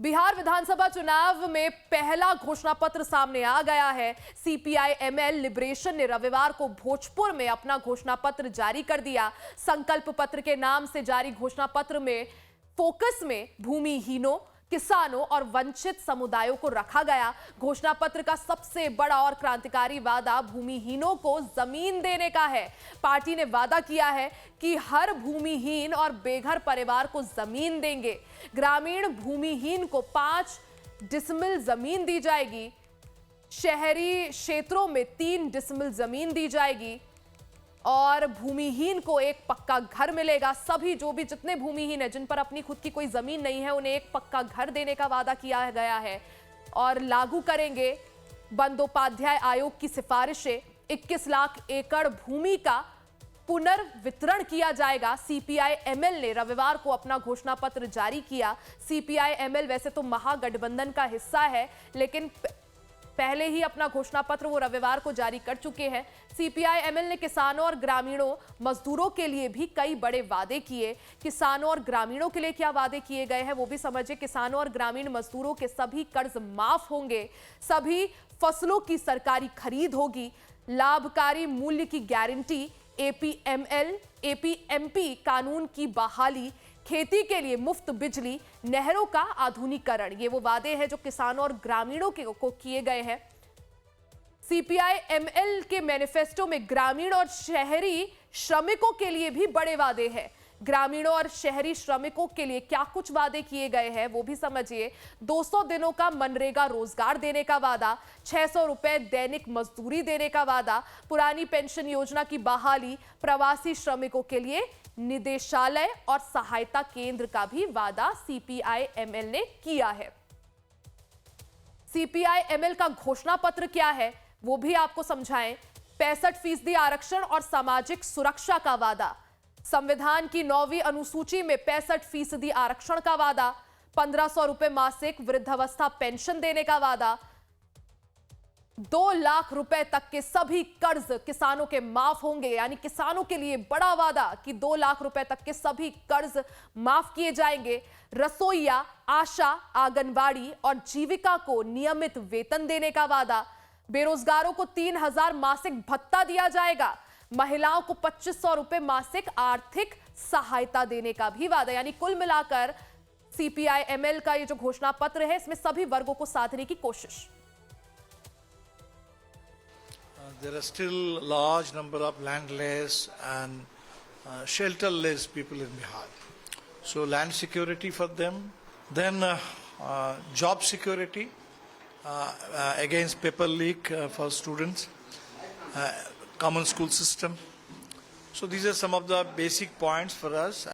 बिहार विधानसभा चुनाव में पहला घोषणा पत्र सामने आ गया है। सीपीआई एमएल लिबरेशन ने रविवार को भोजपुर में अपना घोषणा पत्र जारी कर दिया। संकल्प पत्र के नाम से जारी घोषणा पत्र में फोकस में भूमिहीनों, किसानों और वंचित समुदायों को रखा गया। घोषणा पत्र का सबसे बड़ा और क्रांतिकारी वादा भूमिहीनों को जमीन देने का है। पार्टी ने वादा किया है कि हर भूमिहीन और बेघर परिवार को जमीन देंगे। ग्रामीण भूमिहीन को 5 डिसमिल जमीन दी जाएगी। शहरी क्षेत्रों में 3 डिसमिल जमीन दी जाएगी और भूमिहीन को एक पक्का घर मिलेगा। सभी जितने भूमिहीन है, जिन पर अपनी खुद की कोई जमीन नहीं है, उन्हें एक पक्का घर देने का वादा किया गया है और लागू करेंगे बंदोपाध्याय आयोग की सिफारिशें। 21 लाख एकड़ भूमि का पुनर्वितरण किया जाएगा। सीपीआई एमएल ने रविवार को अपना घोषणा पत्र जारी किया। सीपीआई एमएल वैसे तो महागठबंधन का हिस्सा है, लेकिन पहले ही अपना घोषणा पत्र वो रविवार को जारी कर चुके हैं। सीपीआई एमएल ने किसानों और ग्रामीणों, मजदूरों के लिए भी कई बड़े वादे किए। किसानों और ग्रामीणों के लिए क्या वादे किए गए हैं वो भी समझिए। किसानों और ग्रामीण मजदूरों के सभी कर्ज माफ होंगे। सभी फसलों की सरकारी खरीद होगी। लाभकारी मूल्य की गारंटी, एपीएमएल, एपीएमपी कानून की बहाली, खेती के लिए मुफ्त बिजली, नहरों का आधुनिकीकरण, ये वो वादे हैं जो किसानों और ग्रामीणों को किए गए हैं। सीपीआई एमएल के मैनिफेस्टो में ग्रामीण और शहरी श्रमिकों के लिए भी बड़े वादे हैं। ग्रामीणों और शहरी श्रमिकों के लिए क्या कुछ वादे किए गए हैं वो भी समझिए। 200 दिनों का मनरेगा रोजगार देने का वादा, 600 रुपए दैनिक मजदूरी देने का वादा, पुरानी पेंशन योजना की बहाली, प्रवासी श्रमिकों के लिए निदेशालय और सहायता केंद्र का भी वादा सीपीआई एमएल ने किया है। सीपीआई एमएल का घोषणा पत्र क्या है वो भी आपको समझाएं। 65% आरक्षण और सामाजिक सुरक्षा का वादा, संविधान की 9वीं अनुसूची में 65% आरक्षण का वादा, 1500 रुपए मासिक वृद्धावस्था पेंशन देने का वादा, 2 लाख रुपए तक के सभी कर्ज किसानों के माफ होंगे। यानी किसानों के लिए बड़ा वादा कि 2 लाख रुपए तक के सभी कर्ज माफ किए जाएंगे। रसोईया, आशा, आंगनबाड़ी और जीविका को नियमित वेतन देने का वादा, बेरोजगारों को 3000 मासिक भत्ता दिया जाएगा, महिलाओं को 2500 रुपए मासिक आर्थिक सहायता देने का भी वादा। यानी कुल मिलाकर सीपीआई एमएल का ये जो घोषणा पत्र है, इसमें सभी वर्गों को साधने की कोशिश। There are still large number of landless and shelterless people in Bihar. So land security for them, then job security against paper leak for students, common school system. So these are some of the basic points for us,